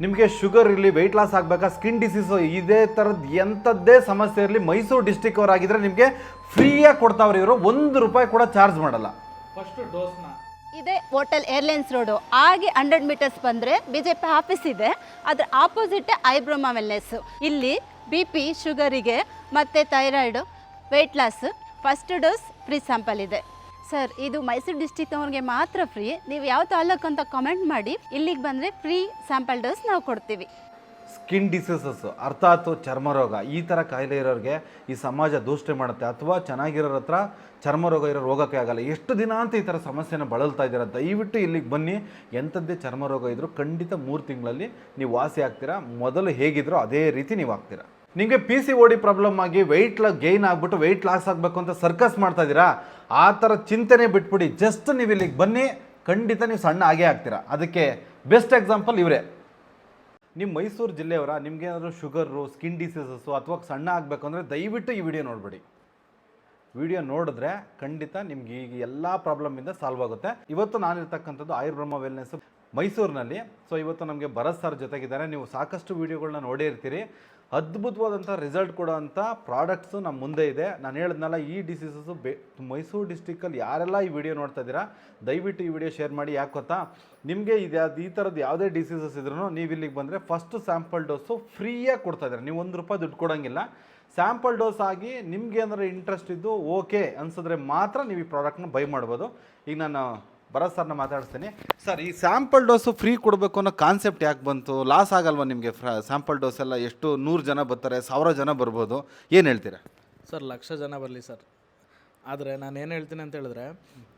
ನಿಮಗೆ ಶುಗರ್ ಇರಲಿ, weight loss ಆಗಬೇಕಾ, skin disease, ಇದೇ ಥರದ್ದು ಎಂಥದ್ದೇ ಸಮಸ್ಯೆ ಇರಲಿ, ಮೈಸೂರು ಡಿಸ್ಟಿಕ್ ಅವರಾಗಿದ್ದರೆ ನಿಮಗೆ ಫ್ರೀಯಾಗಿ ಕೊಡ್ತಾವ್ರಿ ಇವರು. ₹1 ಕೂಡ ಚಾರ್ಜ್ ಮಾಡಲ್ಲ. ಫಸ್ಟ್ ಡೋಸ್ನ ಇದೆ ಹೋಟೆಲ್ ಏರ್ಲೈನ್ಸ್ ರೋಡು ಆಗಿ 100 ಮೀಟರ್ಸ್ ಬಂದರೆ BJP ಆಫೀಸ್ ಇದೆ, ಅದರ ಆಪೋಸಿಟ್ ಐಬ್ರೋಮಾ ವೆಲ್ನೆಸ್. ಇಲ್ಲಿ BP ಶುಗರಿಗೆ ಮತ್ತು thyroid, weight loss first dose free sample ಇದೆ ಸರ್. ಇದು ಮೈಸೂರು ಡಿಸ್ಟಿಕ್ನವ್ರಿಗೆ ಮಾತ್ರ ಫ್ರೀ. ನೀವು ಯಾವ ತಾಲೂಕು ಅಂತ ಕಮೆಂಟ್ ಮಾಡಿ, ಇಲ್ಲಿಗೆ ಬಂದರೆ ಫ್ರೀ ಸ್ಯಾಂಪಲ್ ಡೋಸ್ ನಾವು ಕೊಡ್ತೀವಿ. ಸ್ಕಿನ್ ಡಿಸೀಸಸ್ ಅರ್ಥಾತ್ ಚರ್ಮ ರೋಗ, ಈ ಥರ ಕಾಯಿಲೆ ಇರೋರಿಗೆ ಈ ಸಮಾಜ ದೂಷಣೆ ಮಾಡುತ್ತೆ. ಅಥವಾ ಚೆನ್ನಾಗಿರೋರ ಹತ್ರ ಚರ್ಮ ರೋಗ ಇರೋ ರೋಗಕ್ಕೆ ಆಗಲ್ಲ. ಎಷ್ಟು ದಿನ ಅಂತ ಈ ಥರ ಸಮಸ್ಯೆನ ಬಳಲ್ತಾ ಇದ್ದೀರ. ದಯವಿಟ್ಟು ಇಲ್ಲಿಗೆ ಬನ್ನಿ. ಎಂಥದ್ದೇ ಚರ್ಮ ರೋಗ ಇದ್ದರೂ ಖಂಡಿತ 3 ತಿಂಗಳಲ್ಲಿ ನೀವು ವಾಸಿ ಆಗ್ತೀರಾ. ಮೊದಲು ಹೇಗಿದ್ರೋ ಅದೇ ರೀತಿ ನೀವು ಆಗ್ತೀರಾ. ನಿಮಗೆ PCOD ಪ್ರಾಬ್ಲಮ್ ಆಗಿ ವೆಯ್ಟ್ ಗೈನ್ ಆಗಿಬಿಟ್ಟು ವೆಯ್ಟ್ ಲಾಸ್ ಆಗಬೇಕು ಅಂತ ಸರ್ಕಸ್ ಮಾಡ್ತಾ ಇದ್ದೀರಾ, ಆ ಥರ ಚಿಂತನೆ ಬಿಟ್ಬಿಡಿ. ಜಸ್ಟ್ ನೀವು ಇಲ್ಲಿಗೆ ಬನ್ನಿ, ಖಂಡಿತ ನೀವು ಸಣ್ಣ ಆಗೇ ಆಗ್ತೀರಾ. ಅದಕ್ಕೆ ಬೆಸ್ಟ್ ಎಕ್ಸಾಂಪಲ್ ಇವರೇ. ನಿಮ್ಮ ಮೈಸೂರು ಜಿಲ್ಲೆಯವರ, ನಿಮಗೇನಾದರೂ ಶುಗರು, ಸ್ಕಿನ್ ಡಿಸೀಸಸ್ಸು ಅಥವಾ ಸಣ್ಣ ಆಗಬೇಕು ಅಂದರೆ ದಯವಿಟ್ಟು ಈ ವಿಡಿಯೋ ನೋಡಬೇಡಿ. ವಿಡಿಯೋ ನೋಡಿದ್ರೆ ಖಂಡಿತ ನಿಮ್ಗೆ ಈಗ ಎಲ್ಲ ಪ್ರಾಬ್ಲಮಿಂದ ಸಾಲ್ವ್ ಆಗುತ್ತೆ. ಇವತ್ತು ನಾನಿರ್ತಕ್ಕಂಥದ್ದು ಆಯುರ್ಬ್ರಹ್ಮ ವೆಲ್ನೆಸ್ ಮೈಸೂರಿನಲ್ಲಿ. ಸೊ ಇವತ್ತು ನಮಗೆ ಭರತ್ ಸರ್ ಜೊತೆಗಿದ್ದಾರೆ. ನೀವು ಸಾಕಷ್ಟು ವೀಡಿಯೋಗಳನ್ನ ನೋಡೇ ಇರ್ತೀರಿ. ಅದ್ಭುತವಾದಂಥ ರಿಸಲ್ಟ್ ಕೊಡೋವಂಥ ಪ್ರಾಡಕ್ಟ್ಸು ನಮ್ಮ ಮುಂದೆ ಇದೆ. ನಾನು ಹೇಳಿದ್ನಲ್ಲ, ಈ ಡಿಸೀಸಸ್ಸು ಮೈಸೂರು ಡಿಸ್ಟಿಕ್ಕಲ್ಲಿ ಯಾರೆಲ್ಲ ಈ ವಿಡಿಯೋ ನೋಡ್ತಾ ಇದ್ದೀರಾ, ದಯವಿಟ್ಟು ಈ ವಿಡಿಯೋ ಶೇರ್ ಮಾಡಿ. ಯಾಕೆ ಗೊತ್ತಾ, ನಿಮಗೆ ಈ ಥರದ್ದು ಯಾವುದೇ ಡಿಸೀಸಸ್ ಇದ್ರೂ ನೀವು ಇಲ್ಲಿಗೆ ಬಂದರೆ ಫಸ್ಟ್ ಸ್ಯಾಂಪಲ್ ಡೋಸು ಫ್ರೀಯಾಗಿ ಕೊಡ್ತಾ ಇದ್ದಾರೆ. ನೀವು ₹1 ದುಡ್ಡು ಕೊಡೋಂಗಿಲ್ಲ. ಸ್ಯಾಂಪಲ್ ಡೋಸ್ ಆಗಿ ನಿಮಗೆ ಏನಾದರೂ ಇಂಟ್ರೆಸ್ಟ್ ಇದ್ದು ಓಕೆ ಅನ್ಸಿದ್ರೆ ಮಾತ್ರ ನೀವು ಈ ಪ್ರಾಡಕ್ಟ್ನ ಬೈ ಮಾಡ್ಬೋದು. ಈಗ ನಾನು ಭರತ್ ಸರ್ನ ಮಾತಾಡಿಸ್ತೀನಿ. ಸರ್, ಈ ಸ್ಯಾಂಪಲ್ ಡೋಸು ಫ್ರೀ ಕೊಡಬೇಕು ಅನ್ನೋ ಕಾನ್ಸೆಪ್ಟ್ ಯಾಕೆ ಬಂತು? ಲಾಸ್ ಆಗಲ್ವಾ ನಿಮಗೆ? ಸ್ಯಾಂಪಲ್ ಡೋಸ್ ಎಲ್ಲ ಎಷ್ಟು 100 ಜನ ಬರ್ತಾರೆ, 1000 ಜನ ಬರ್ಬೋದು. ಏನು ಹೇಳ್ತೀರಾ ಸರ್? 1,00,000 ಜನ ಬರಲಿ ಸರ್. ಆದರೆ ನಾನು ಏನು ಹೇಳ್ತೀನಿ ಅಂತ ಹೇಳಿದ್ರೆ,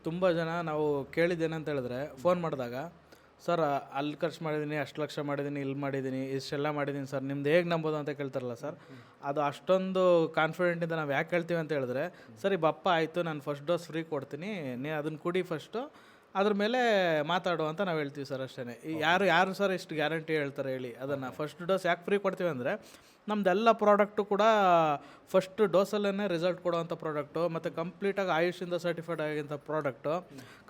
ತುಂಬ ಜನ ನಾವು ಕೇಳಿದ್ದೇನೆ ಅಂತ ಹೇಳಿದ್ರೆ, ಫೋನ್ ಮಾಡಿದಾಗ ಸರ್ ಅಲ್ಲಿ ಖರ್ಚು ಮಾಡಿದ್ದೀನಿ, ಅಷ್ಟು ಲಕ್ಷ ಮಾಡಿದ್ದೀನಿ, ಇಲ್ಲಿ ಮಾಡಿದ್ದೀನಿ, ಇಷ್ಟೆಲ್ಲ ಮಾಡಿದ್ದೀನಿ ಸರ್, ನಿಮ್ದು ಹೇಗೆ ನಂಬೋದು ಅಂತ ಕೇಳ್ತಾರಲ್ಲ ಸರ್. ಅದು ಅಷ್ಟೊಂದು ಕಾನ್ಫಿಡೆಂಟಿಂದ ನಾವು ಯಾಕೆ ಹೇಳ್ತೀವಿ ಅಂತ ಹೇಳಿದ್ರೆ, ಸರಿ ಬಪ್ಪ ಆಯಿತು, ನಾನು ಫಸ್ಟ್ ಡೋಸ್ ಫ್ರೀ ಕೊಡ್ತೀನಿ, ನೀನು ಅದನ್ನು ಕುಡಿ ಫಸ್ಟು, ಅದ್ರ ಮೇಲೆ ಮಾತಾಡು ಅಂತ ನಾವು ಹೇಳ್ತೀವಿ ಸರ್. ಅಷ್ಟೇ. ಯಾರು ಸರ್ ಇಷ್ಟು ಗ್ಯಾರಂಟಿ ಹೇಳ್ತಾರೆ ಹೇಳಿ? ಅದನ್ನು ಫಸ್ಟ್ ಡೋಸ್ ಯಾಕೆ ಫ್ರೀ ಕೊಡ್ತೀವಿ ಅಂದರೆ, ನಮ್ಮದೆಲ್ಲ ಪ್ರಾಡಕ್ಟು ಕೂಡ ಫಸ್ಟ್ ಡೋಸಲ್ಲೇ ರಿಸಲ್ಟ್ ಕೊಡೋವಂಥ ಪ್ರಾಡಕ್ಟು, ಮತ್ತು ಕಂಪ್ಲೀಟಾಗಿ ಆಯುಷಿಂದ ಸರ್ಟಿಫೈಡ್ ಆಗಿಂಥ ಪ್ರಾಡಕ್ಟು,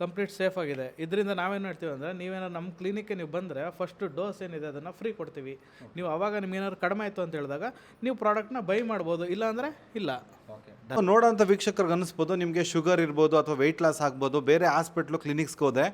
ಕಂಪ್ಲೀಟ್ ಸೇಫ್ ಆಗಿದೆ. ಇದರಿಂದ ನಾವೇನು ಹೇಳ್ತೀವಿ ಅಂದರೆ, ನೀವೇನಾದ್ರು ನಮ್ಮ ಕ್ಲಿನಿಕ್ಗೆ ನೀವು ಬಂದರೆ ಫಸ್ಟ್ ಡೋಸ್ ಏನಿದೆ ಅದನ್ನು ಫ್ರೀ ಕೊಡ್ತೀವಿ. ನೀವು ಆವಾಗ ನಿಮ್ಗೇನಾದ್ರು ಕಡಿಮೆ ಆಯಿತು ಅಂತ ಹೇಳಿದಾಗ ನೀವು ಪ್ರಾಡಕ್ಟ್ನ ಬೈ ಮಾಡ್ಬೋದು, ಇಲ್ಲ ಅಂದರೆ ಇಲ್ಲ. ನೋಡೋಂಥ ವೀಕ್ಷಕರಿಗೆ ಅನ್ನಿಸ್ಬೋದು, ನಿಮಗೆ ಶುಗರ್ ಇರ್ಬೋದು ಅಥವಾ ವೆಯ್ಟ್ ಲಾಸ್ ಆಗ್ಬೋದು, ಬೇರೆ ಹಾಸ್ಪಿಟ್ಲು ಕ್ಲಿನಿಕ್ಸ್ಗೆ ಹೋದೆ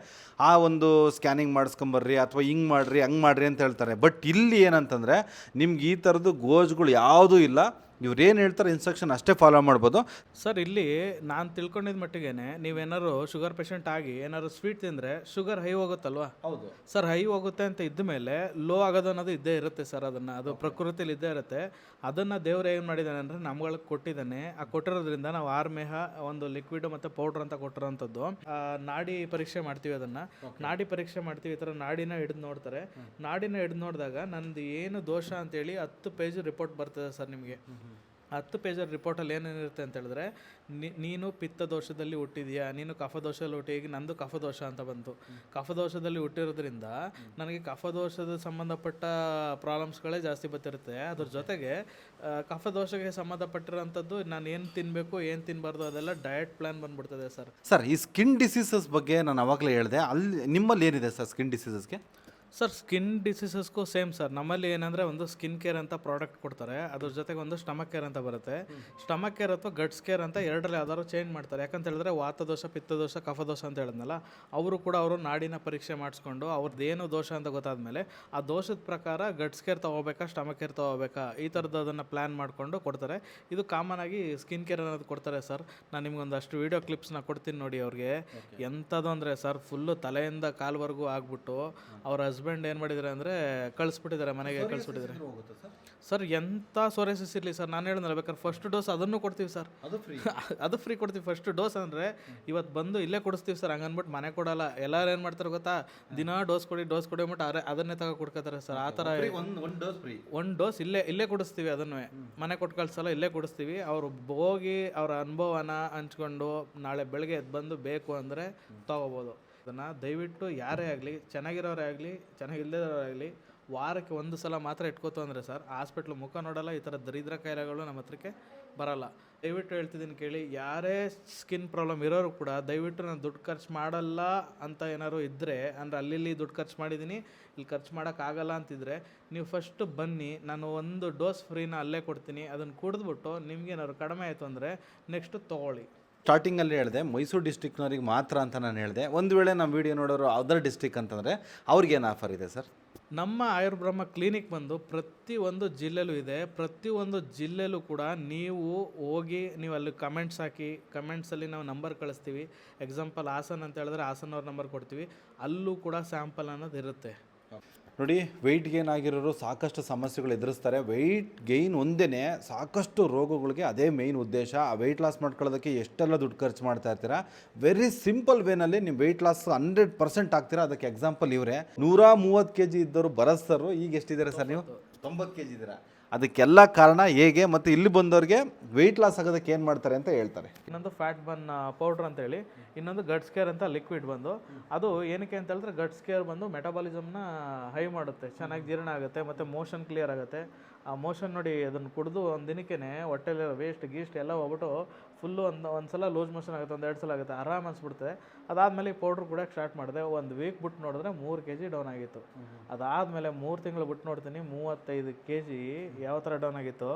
ಆ ಒಂದು ಸ್ಕ್ಯಾನಿಂಗ್ ಮಾಡಿಸ್ಕೊಂಬರ್ರಿ ಅಥವಾ ಹಿಂಗೆ ಮಾಡಿರಿ ಹಂಗೆ ಮಾಡಿರಿ ಅಂತ ಹೇಳ್ತಾರೆ. ಬಟ್ ಇಲ್ಲಿ ಏನಂತಂದರೆ, ನಿಮ್ಗೆ ಈ ಥರದ್ದು ಗೋಜ್ಗಳು ಯಾವುದೂ ಇಲ್ಲ. ಇವ್ರೇನು ಹೇಳ್ತಾರೆ ಇನ್ಸ್ಟ್ರಕ್ಷನ್ ಅಷ್ಟೇ ಫಾಲೋ ಮಾಡ್ಬೋದು ಸರ್. ಇಲ್ಲಿ ನಾನು ತಿಳ್ಕೊಂಡಿದ್ದ ಮಟ್ಟಿಗೆ, ನೀವೇನಾದ್ರು ಶುಗರ್ ಪೇಷಂಟ್ ಆಗಿ ಏನಾದ್ರು ಸ್ವೀಟ್ ತಿಂದರೆ ಶುಗರ್ ಹೈ ಹೋಗುತ್ತಲ್ವಾ? ಹೌದು ಸರ್. ಹೈ ಹೋಗುತ್ತೆ ಅಂತ ಇದ್ದ ಮೇಲೆ ಲೋ ಆಗೋದು ಅನ್ನೋದು ಇದ್ದೇ ಇರುತ್ತೆ ಸರ್. ಅದು ಪ್ರಕೃತಿಯಲ್ಲಿ ಇದ್ದೇ ಇರುತ್ತೆ. ಅದನ್ನು ದೇವ್ರು ಏನು ಮಾಡಿದ್ದಾನೆ ಅಂದರೆ ನಮ್ಗಳಿಗೆ ಕೊಟ್ಟಿದ್ದಾನೆ. ಆ ಕೊಟ್ಟಿರೋದ್ರಿಂದ ನಾವು ಆರ್ಮೇಹ ಒಂದು ಲಿಕ್ವಿಡ್ ಮತ್ತು ಪೌಡ್ರ್ ಅಂತ ಕೊಟ್ಟಿರೋಂಥದ್ದು. ನಾಡಿ ಪರೀಕ್ಷೆ ಮಾಡ್ತೀವಿ. ಅದನ್ನು ನಾಡಿ ಪರೀಕ್ಷೆ ಮಾಡ್ತೀವಿ. ಈ ಥರ ನಾಡಿನ ಹಿಡಿದು ನೋಡ್ತಾರೆ. ನಾಡಿನ ಹಿಡಿದು ನೋಡಿದಾಗ ನಂದು ಏನು ದೋಷ ಅಂತೇಳಿ 10 ಪೇಜ್ ರಿಪೋರ್ಟ್ ಬರ್ತದೆ ಸರ್ ನಿಮಗೆ. 10 ಪೇಜರ್ ರಿಪೋರ್ಟಲ್ಲಿ ಏನೇನಿರುತ್ತೆ ಅಂತ ಹೇಳಿದ್ರೆ, ನೀನು ಪಿತ್ತ ದೋಷದಲ್ಲಿ ಹುಟ್ಟಿದೆಯಾ, ನೀನು ಕಫದೋಷದಲ್ಲಿ ಹುಟ್ಟಿ, ನಂದು ಕಫದೋಷ ಅಂತ ಬಂತು. ಕಫದೋಷದಲ್ಲಿ ಹುಟ್ಟಿರೋದ್ರಿಂದ ನನಗೆ ಕಫದೋಷದ ಸಂಬಂಧಪಟ್ಟ ಪ್ರಾಬ್ಲಮ್ಸ್ಗಳೇ ಜಾಸ್ತಿ ಬರ್ತಿರುತ್ತೆ. ಅದ್ರ ಜೊತೆಗೆ ಕಫದೋಷಕ್ಕೆ ಸಂಬಂಧಪಟ್ಟಿರೋಂಥದ್ದು ನಾನು ಏನು ತಿನ್ನಬೇಕು ಏನು ತಿನ್ನಬಾರ್ದು ಅದೆಲ್ಲ ಡಯಟ್ ಪ್ಲ್ಯಾನ್ ಬಂದ್ಬಿಡ್ತದೆ ಸರ್. ಸರ್, ಈ ಸ್ಕಿನ್ ಡಿಸೀಸಸ್ ಬಗ್ಗೆ ನಾನು ಅವಾಗಲೇ ಹೇಳಿದೆ. ಅಲ್ಲಿ ನಿಮ್ಮಲ್ಲಿ ಏನಿದೆ ಸರ್ ಸ್ಕಿನ್ ಡಿಸೀಸಸ್ಗೆ? ಸರ್, ಸ್ಕಿನ್ ಡಿಸೀಸಸ್ಗೂ ಸೇಮ್ ಸರ್. ನಮ್ಮಲ್ಲಿ ಏನಂದರೆ ಒಂದು ಸ್ಕಿನ್ ಕೇರ್ ಅಂತ ಪ್ರಾಡಕ್ಟ್ ಕೊಡ್ತಾರೆ, ಅದ್ರ ಜೊತೆಗೆ ಒಂದು ಸ್ಟಮಕ್ ಕೇರ್ ಅಂತ ಬರುತ್ತೆ. ಸ್ಟಮಕ್ ಕೇರ್ ಅಥವಾ ಗಟ್ಸ್ ಕೇರ್ ಅಂತ ಎರಡರಲ್ಲಿ ಯಾವ್ದಾದ್ರು ಚೇಂಜ್ ಮಾಡ್ತಾರೆ. ಯಾಕಂತ ಹೇಳಿದ್ರೆ ವಾತದೋಷ, ಪಿತ್ತದೋಷ, ಕಫದೋಷ ಅಂತ ಹೇಳಿದ್ನಲ್ಲ, ಅವರು ನಾಡಿನ ಪರೀಕ್ಷೆ ಮಾಡಿಸ್ಕೊಂಡು ಅವ್ರದ್ದು ಏನು ದೋಷ ಅಂತ ಗೊತ್ತಾದ್ಮೇಲೆ ಆ ದೋಷದ ಪ್ರಕಾರ ಗಟ್ಸ್ ಕೇರ್ ತೊಗೋಬೇಕಾ ಸ್ಟಮಕ್ ಕೇರ್ ತೊಗೋಬೇಕಾ ಈ ಥರದ್ದು ಅದನ್ನು ಪ್ಲ್ಯಾನ್ ಮಾಡಿಕೊಂಡು ಕೊಡ್ತಾರೆ. ಇದು ಕಾಮನ್ ಆಗಿ ಸ್ಕಿನ್ ಕೇರ್ ಅನ್ನೋದು ಕೊಡ್ತಾರೆ ಸರ್. ನಾನು ನಿಮ್ಗೊಂದಷ್ಟು ವೀಡಿಯೋ ಕ್ಲಿಪ್ಸ್ನ ಕೊಡ್ತೀನಿ ನೋಡಿ. ಅವ್ರಿಗೆ ಎಂಥದ್ದು ಅಂದರೆ ಸರ್, ಫುಲ್ಲು ತಲೆಯಿಂದ ಕಾಲ್ವರೆಗೂ ಆಗ್ಬಿಟ್ಟು ಅವ್ರ ಹಸ್ಬೆಂಡ್ ಏನು ಮಾಡಿದ್ದಾರೆ ಅಂದರೆ ಕಳಿಸ್ಬಿಟ್ಟಿದ್ದಾರೆ, ಮನೆಗೆ ಕಳಿಸ್ಬಿಟ್ಟಿದ್ದಾರೆ ಸರ್. ಎಂಥ ಸೋರೆಸಿಸ್ ಇರಲಿ ಸರ್, ನಾನು ಹೇಳಿದ್ನಲ್ಲ, ಬೇಕಾದ್ರೆ ಫಸ್ಟ್ ಡೋಸ್ ಅದನ್ನು ಕೊಡ್ತೀವಿ ಸರ್. ಅದು ಫ್ರೀ ಕೊಡ್ತೀವಿ. ಫಸ್ಟ್ ಡೋಸ್ ಅಂದರೆ ಇವತ್ತು ಬಂದು ಇಲ್ಲೇ ಕೊಡಿಸ್ತೀವಿ ಸರ್. ಹಂಗನ್ಬಿಟ್ಟು ಮನೆ ಕೊಡಲ್ಲ. ಎಲ್ಲರೂ ಏನು ಮಾಡ್ತಾರೆ ಗೊತ್ತಾ, ದಿನ ಡೋಸ್ ಕೊಡಿ ಅಂದ್ಬಿಟ್ಟು ಅದನ್ನೇ ತಗೋ ಕೊಡ್ಕೋತಾರೆ ಸರ್. ಆ ಥರ ಒಂದು ಡೋಸ್ ಇಲ್ಲೇ ಕೊಡಿಸ್ತೀವಿ. ಅದನ್ನು ಮನೆ ಕೊಟ್ಟು ಕಳ್ಸಲ್ಲ, ಇಲ್ಲೇ ಕೊಡಿಸ್ತೀವಿ. ಅವರು ಹೋಗಿ ಅವರ ಅನುಭವನ ಹಂಚ್ಕೊಂಡು ನಾಳೆ ಬೆಳಗ್ಗೆ ಎದ್ದು ಬಂದು ಬೇಕು ಅಂದರೆ ತೊಗೋಬೋದು. ಅದನ್ನು ದಯವಿಟ್ಟು ಯಾರೇ ಆಗಲಿ, ಚೆನ್ನಾಗಿರೋರೇ ಆಗಲಿ ಚೆನ್ನಾಗಿಲ್ಲದವರೇ ಆಗಲಿ, ವಾರಕ್ಕೆ ಒಂದು ಸಲ ಮಾತ್ರ ಇಟ್ಕೋತು ಅಂದರೆ ಸರ್ ಹಾಸ್ಪಿಟ್ಲ್ ಮುಖ ನೋಡಲ್ಲ, ಈ ಥರ ದರಿದ್ರ ಕಾಯಿಲೆಗಳು ನಮ್ಮ ಹತ್ರಕ್ಕೆ ಬರಲ್ಲ. ದಯವಿಟ್ಟು ಹೇಳ್ತಿದ್ದೀನಿ ಕೇಳಿ, ಯಾರೇ ಸ್ಕಿನ್ ಪ್ರಾಬ್ಲಮ್ ಇರೋರು ಕೂಡ ದಯವಿಟ್ಟು ನಾನು ದುಡ್ಡು ಖರ್ಚು ಮಾಡಲ್ಲ ಅಂತ ಏನಾದ್ರು ಇದ್ದರೆ, ಅಂದರೆ ಅಲ್ಲಿ ದುಡ್ಡು ಖರ್ಚು ಮಾಡಿದ್ದೀನಿ ಇಲ್ಲಿ ಖರ್ಚು ಮಾಡೋಕ್ಕಾಗಲ್ಲ ಅಂತಿದ್ರೆ, ನೀವು ಫಸ್ಟು ಬನ್ನಿ, ನಾನು ಒಂದು ಡೋಸ್ ಫ್ರೀನ ಅಲ್ಲೇ ಕೊಡ್ತೀನಿ, ಅದನ್ನು ಕುಡಿದ್ಬಿಟ್ಟು ನಿಮ್ಗೇನಾದ್ರು ಕಡಿಮೆ ಆಯಿತು ಅಂದರೆ ನೆಕ್ಸ್ಟು ತೊಗೊಳ್ಳಿ. ಸ್ಟಾರ್ಟಿಂಗಲ್ಲಿ ಹೇಳಿದೆ ಮೈಸೂರು ಡಿಸ್ಟಿಕ್ನವ್ರಿಗೆ ಮಾತ್ರ ಅಂತ ನಾನು ಹೇಳಿದೆ. ಒಂದು ವೇಳೆ ನಮ್ಮ ವಿಡಿಯೋ ನೋಡೋರು ಅದರ್ ಡಿಸ್ಟಿಕ್ ಅಂತಂದರೆ ಅವ್ರಿಗೇನು ಆಫರ್ ಇದೆ ಸರ್? ನಮ್ಮ ಆಯುರ್ಬ್ರಹ್ಮ ಕ್ಲಿನಿಕ್ ಬಂದು ಪ್ರತಿಯೊಂದು ಜಿಲ್ಲೆಲೂ ಇದೆ. ಪ್ರತಿಯೊಂದು ಜಿಲ್ಲೆಲೂ ಕೂಡ ನೀವು ಹೋಗಿ ನೀವು ಅಲ್ಲಿ ಕಮೆಂಟ್ಸ್ ಹಾಕಿ, ಕಮೆಂಟ್ಸಲ್ಲಿ ನಾವು ನಂಬರ್ ಕಳಿಸ್ತೀವಿ. ಎಕ್ಸಾಂಪಲ್ ಹಾಸನ್ ಅಂತ ಹೇಳಿದ್ರೆ ಹಾಸನ್ ಅವ್ರ ನಂಬರ್ ಕೊಡ್ತೀವಿ, ಅಲ್ಲೂ ಕೂಡ ಸ್ಯಾಂಪಲ್ ಅನ್ನೋದು ಇರುತ್ತೆ. ನೋಡಿ, ವೆಯ್ಟ್ ಗೇನ್ ಆಗಿರೋರು ಸಾಕಷ್ಟು ಸಮಸ್ಯೆಗಳು ಎದುರಿಸ್ತಾರೆ. ವೆಯ್ಟ್ ಗೈನ್ ಒಂದೇ ಸಾಕಷ್ಟು ರೋಗಗಳಿಗೆ ಅದೇ ಮೇಯ್ನ್ ಉದ್ದೇಶ. ಆ ವೆಯ್ಟ್ ಲಾಸ್ ಮಾಡ್ಕೊಳ್ಳೋದಕ್ಕೆ ಎಷ್ಟೆಲ್ಲ ದುಡ್ಡು ಖರ್ಚು ಮಾಡ್ತಾ ಇರ್ತೀರಾ. ವೆರಿ ಸಿಂಪಲ್ ವೇನಲ್ಲಿ ನೀವು ವೆಯ್ಟ್ ಲಾಸ್ 100% ಆಗ್ತೀರಾ. ಅದಕ್ಕೆ ಎಕ್ಸಾಂಪಲ್ ಇವರೇ 130 kg ಇದ್ದವರು ಬರಸ್ತರು, ಈಗ ಎಷ್ಟಿದ್ದಾರೆ ಸರ್ ನೀವು? 90 kg ಇದ್ದೀರಾ. ಅದಕ್ಕೆಲ್ಲ ಕಾರಣ ಹೇಗೆ ಮತ್ತು ಇಲ್ಲಿ ಬಂದವ್ರಿಗೆ ವೆಯ್ಟ್ ಲಾಸ್ ಆಗೋದಕ್ಕೆ ಏನು ಮಾಡ್ತಾರೆ ಅಂತ ಹೇಳ್ತಾರೆ. ಇನ್ನೊಂದು ಫ್ಯಾಟ್ ಬನ್ ಪೌಡ್ರ್ ಅಂತೇಳಿ, ಇನ್ನೊಂದು ಗಟ್ಸ್ ಕೇರ್ ಅಂತ ಲಿಕ್ವಿಡ್ ಬಂದು, ಅದು ಏನಕ್ಕೆ ಅಂತ ಹೇಳಿದ್ರೆ ಗಟ್ಸ್ ಕೇರ್ ಬಂದು ಮೆಟಬಾಲಿಸಮ್ನ ಹೈ ಮಾಡುತ್ತೆ, ಚೆನ್ನಾಗಿ ಜೀರ್ಣ ಆಗುತ್ತೆ ಮತ್ತು ಮೋಷನ್ ಕ್ಲಿಯರ್ ಆಗುತ್ತೆ. ಆ ಮೋಷನ್ ನೋಡಿ, ಅದನ್ನು ಕುಡಿದು ಒಂದು ದಿನಕ್ಕೆ ಹೊಟ್ಟೆಲಿರೋ ವೇಸ್ಟ್ ಗೀಸ್ಟ್ ಎಲ್ಲ ಹೋಗ್ಬಿಟ್ಟು ಫುಲ್ಲು ಒಂದು ಸಲ ಲೂಸ್ ಮೋಷನ್ ಆಗುತ್ತೆ, 1-2 ಸಲ ಆಗುತ್ತೆ, ಆರಾಮ್ ಅನಿಸ್ಬಿಡುತ್ತೆ. ಅದಾದಮೇಲೆ ಈ ಪೌಡ್ರ್ ಕೂಡ ಸ್ಟಾರ್ಟ್ ಮಾಡಿದೆ. 1 ವೀಕ್ ಬಿಟ್ಟು ನೋಡಿದ್ರೆ 3 kg ಡೌನ್ ಆಗಿತ್ತು. ಅದಾದಮೇಲೆ 3 ತಿಂಗಳು ಬಿಟ್ಟು ನೋಡ್ತೀನಿ 35 kg ಯಾವ ಥರ ಡೌನ್ ಆಗಿತ್ತು.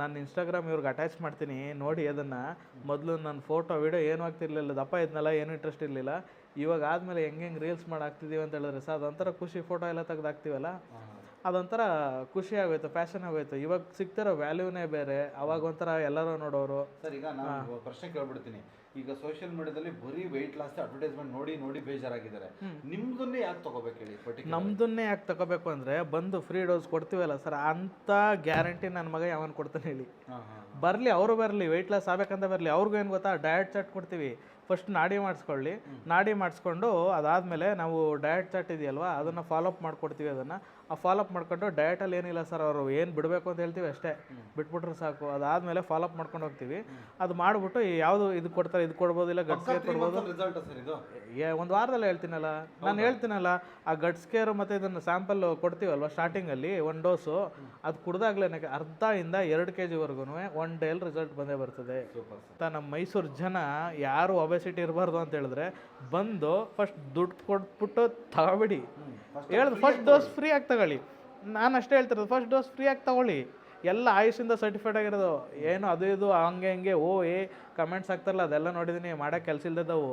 ನಾನು ಇನ್ಸ್ಟಾಗ್ರಾಮ್ ಇವ್ರಿಗೆ ಅಟ್ಯಾಚ್ ಮಾಡ್ತೀನಿ, ನೋಡಿ ಅದನ್ನು. ಮೊದಲು ನನ್ನ ಫೋಟೋ ವೀಡಿಯೋ ಏನೂ ಆಗ್ತಿರ್ಲಿಲ್ಲ, ದಪ್ಪ ಇದ್ನಲ್ಲ, ಏನೂ ಇಂಟ್ರೆಸ್ಟ್ ಇರಲಿಲ್ಲ. ಇವಾಗ ಆದಮೇಲೆ ಹೆಂಗೆ ರೀಲ್ಸ್ ಮಾಡಿ ಹಾಕ್ತಿದ್ದೀವಿ ಅಂತ ಹೇಳಿದ್ರೆ ಸರ್ ಅದೊಂಥರ ಖುಷಿ. ಫೋಟೋ ಎಲ್ಲ ತೆಗ್ದು ಹಾಕ್ತೀವಲ್ಲ, ಅದೊಂಥರ ಖುಷಿ ಆಗೋಯ್ತು, ಫ್ಯಾಷನ್ ಆಗೋಯ್ತು. ಇವಾಗ ಸಿಗ್ತಿರೋ ವ್ಯಾಲ್ಯೂನೇ ಬೇರೆ, ಅವಾಗ ಒಂಥರ ಎಲ್ಲರೂ ನೋಡೋರು. ಸರ್, ಈಗ ನಾನು ಪ್ರಶ್ನೆ ಕೇಳ್ಬಿಡ್ತೀನಿ. ಈಗ ಸೋಷಿಯಲ್ ಮೀಡಿಯಾದಲ್ಲಿ ಬರೀ ವೆಯ್ಟ್ ಲಾಸ್ ಅಡ್ವರ್ಟೈಸ್ಮೆಂಟ್ ನೋಡಿ ನೋಡಿ ಬೇಜಾರಾಗಿದ್ದಾರೆ. ನಿಮ್ದನ್ನೇ ಯಾಕೆ ತಗೋಬೇಕು ಹೇಳಿ? ನಮ್ದನ್ನೇ ಯಾಕೆ ತಗೋಬೇಕು ಅಂದರೆ, ಬಂದು ಫ್ರೀ ಡೋಸ್ ಕೊಡ್ತೀವಲ್ಲ ಸರ್, ಅಂಥ ಗ್ಯಾರಂಟಿ ನನ್ನ ಮಗ ಯಾವನ್ ಕೊಡ್ತಾನೆ ಹೇಳಿ? ಬರಲಿ, ಅವರು ಬರಲಿ, ವೆಯ್ಟ್ ಲಾಸ್ ಆಗಬೇಕಂತ ಬರಲಿ. ಅವ್ರಿಗೂ ಏನು ಗೊತ್ತಾ, ಡಯಟ್ ಚಾರ್ಟ್ ಕೊಡ್ತೀವಿ. ಫಸ್ಟ್ ನಾಡಿ ಮಾಡಿಸ್ಕೊಳ್ಳಿ, ನಾಡಿ ಮಾಡಿಸ್ಕೊಂಡು ಅದಾದಮೇಲೆ ನಾವು ಡಯಟ್ ಚಾರ್ಟ್ ಇದೆಯಲ್ವ, ಅದನ್ನು ಫಾಲೋಅಪ್ ಮಾಡ್ಕೊಡ್ತೀವಿ. ಅದನ್ನು ಫಾಲೋಅಪ್ ಮಾಡ್ಕೊಂಡು ಡಯಟಲ್ಲಿ ಏನಿಲ್ಲ ಸರ್, ಅವರು ಏನು ಬಿಡಬೇಕು ಅಂತ ಹೇಳ್ತೀವಿ ಅಷ್ಟೇ, ಬಿಟ್ಬಿಟ್ರೆ ಸಾಕು. ಅದಾದಮೇಲೆ ಫಾಲೋಅಪ್ ಮಾಡ್ಕೊಂಡು ಹೋಗ್ತೀವಿ. ಅದು ಮಾಡಿಬಿಟ್ಟು ಯಾವುದು ಇದು ಕೊಡ್ತಾರೆ, ಇದು ಕೊಡ್ಬೋದು, ಇಲ್ಲ ಗಟ್ಸ್ ಕೇರ್ ಕೊಡ್ಬೋದು. 1 ವಾರದಲ್ಲಿ ಹೇಳ್ತೀನಲ್ಲ, ನಾನು ಹೇಳ್ತೀನಲ್ಲ, ಆ ಗಟ್ಸ್ ಕೇರ್ ಮತ್ತು ಇದನ್ನು ಸ್ಯಾಂಪಲ್ ಕೊಡ್ತೀವಲ್ವ ಸ್ಟಾರ್ಟಿಂಗಲ್ಲಿ 1 ಡೋಸು, ಅದು ಕುಡ್ದಾಗ್ಲೇ 1/2 kgವರೆಗೂ 1 ಡೇಲಿ ರಿಸಲ್ಟ್ ಬಂದೇ ಬರ್ತದೆ. ನಮ್ಮ ಮೈಸೂರು ಜನ ಯಾರು ಒಬೆಸಿಟಿ ಇರಬಾರ್ದು ಅಂತ ಹೇಳಿದ್ರೆ ಬಂದು ಫಸ್ಟ್ ದುಡ್ಡು ಕೊಟ್ಬಿಟ್ಟು ತಗೊಬಿಡಿ. ಹೇಳಿದ್ರು ಫಸ್ಟ್ ಡೋಸ್ ಫ್ರೀ ಆಗಿ ತಗೊಳ್ಳಿ. ನಾನು ಅಷ್ಟೇ ಹೇಳ್ತಿರೋದು, ಫಸ್ಟ್ ಡೋಸ್ ಫ್ರೀ ಆಗಿ ತಗೊಳ್ಳಿ. ಎಲ್ಲ ಆಯುಷಿಂದ ಸರ್ಟಿಫೈಡ್ ಆಗಿರೋದು. ಏನು ಅದು ಇದು ಹಂಗೆ ಹಿಂಗೆ ಕಮೆಂಟ್ಸ್ ಆಗ್ತಾರಲ್ಲ, ಅದೆಲ್ಲ ನೋಡಿದ್ದೀನಿ. ಮಾಡೋಕ್ಕೆ ಕೆಲಸ ಇಲ್ಲದವು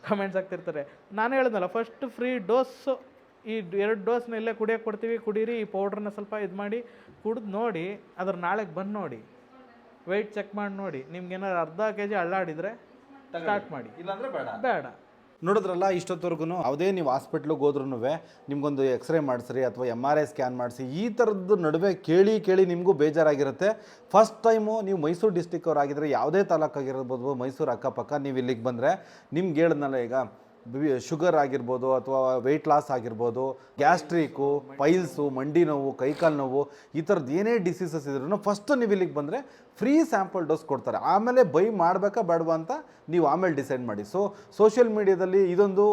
ಕಮೆಂಟ್ಸ್ ಆಗ್ತಿರ್ತಾರೆ. ನಾನು ಹೇಳಿದ್ನಲ್ಲ, ಫಸ್ಟ್ ಫ್ರೀ ಡೋಸ್, ಈ 2 ಡೋಸ್ನ ಇಲ್ಲೇ ಕುಡಿಯೋಕೆ ಕೊಡ್ತೀವಿ, ಕುಡೀರಿ. ಈ ಪೌಡ್ರನ್ನ ಸ್ವಲ್ಪ ಇದು ಮಾಡಿ ಕುಡಿದು ನೋಡಿ, ಅದ್ರ ನಾಳೆಗೆ ಬಂದು ನೋಡಿ, ವೆಯ್ಟ್ ಚೆಕ್ ಮಾಡಿ ನೋಡಿ. ನಿಮ್ಗೆ ಏನಾದ್ರು 1/2 kg ಅಳ್ಳಾಡಿದರೆ ಸ್ಟಾರ್ಟ್ ಮಾಡಿ, ಇಲ್ಲಾಂದರೆ ಬೇಡ. ನೋಡಿದ್ರಲ್ಲ, ಇಷ್ಟೊತ್ತವರೆಗೂ ಯಾವುದೇ ನೀವು ಹಾಸ್ಪಿಟ್ಲಿಗೆ ಹೋದ್ರೂ ನಿಮ್ಗೊಂದು ಎಕ್ಸ್ರೇ ಮಾಡಿಸ್ರಿ ಅಥವಾ MRI ಸ್ಕ್ಯಾನ್ ಮಾಡಿಸಿ, ಈ ಥರದ್ದು ನಡುವೆ ಕೇಳಿ ನಿಮಗೂ ಬೇಜಾರಾಗಿರುತ್ತೆ. ಫಸ್ಟ್ ಟೈಮು ನೀವು ಮೈಸೂರು ಡಿಸ್ಟಿಕ್ ಅವರಾಗಿದ್ದರೆ, ಯಾವುದೇ ತಾಲೂಕಾಗಿರ್ಬೋದು, ಮೈಸೂರು ಅಕ್ಕಪಕ್ಕ ನೀವು ಇಲ್ಲಿಗೆ ಬಂದರೆ, ನಿಮ್ಗೆ ಹೇಳಿದ್ನಲ್ಲ, ಈಗ ಶುಗರ್ ಆಗಿರ್ಬೋದು ಅಥವಾ ವೆಯ್ಟ್ ಲಾಸ್ ಆಗಿರ್ಬೋದು, ಗ್ಯಾಸ್ಟ್ರಿಕ್ಕು, ಪೈಲ್ಸು, ಮಂಡಿ ನೋವು, ಕೈಕಾಲು ನೋವು, ಈ ಥರದ್ದು ಏನೇ ಡಿಸೀಸಸ್ ಇದ್ರೂ ಫಸ್ಟು ನೀವು ಇಲ್ಲಿಗೆ ಬಂದರೆ ಫ್ರೀ ಸ್ಯಾಂಪಲ್ ಡೋಸ್ ಕೊಡ್ತಾರೆ. ಆಮೇಲೆ ಬೈ ಮಾಡಬೇಕಾ ಬೇಡವಾ ಅಂತ ನೀವು ಆಮೇಲೆ ಡಿಸೈಡ್ ಮಾಡಿ. ಸೋಷಿಯಲ್ ಮೀಡಿಯಾದಲ್ಲಿ ಇದೊಂದು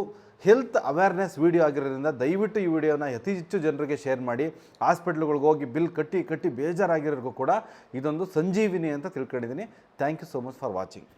ಹೆಲ್ತ್ ಅವೇರ್ನೆಸ್ ವಿಡಿಯೋ ಆಗಿರೋದ್ರಿಂದ ದಯವಿಟ್ಟು ಈ ವಿಡಿಯೋನ ಅತಿ ಹೆಚ್ಚು ಜನರಿಗೆ ಶೇರ್ ಮಾಡಿ. ಹಾಸ್ಪಿಟ್ಲ್ಗಳಿಗೆ ಹೋಗಿ ಬಿಲ್ ಕಟ್ಟಿ ಬೇಜಾರಾಗಿರೋರಿಗೂ ಕೂಡ ಇದೊಂದು ಸಂಜೀವಿನಿ ಅಂತ ತಿಳ್ಕೊಂಡಿದ್ದೀನಿ. Thank you so much for watching.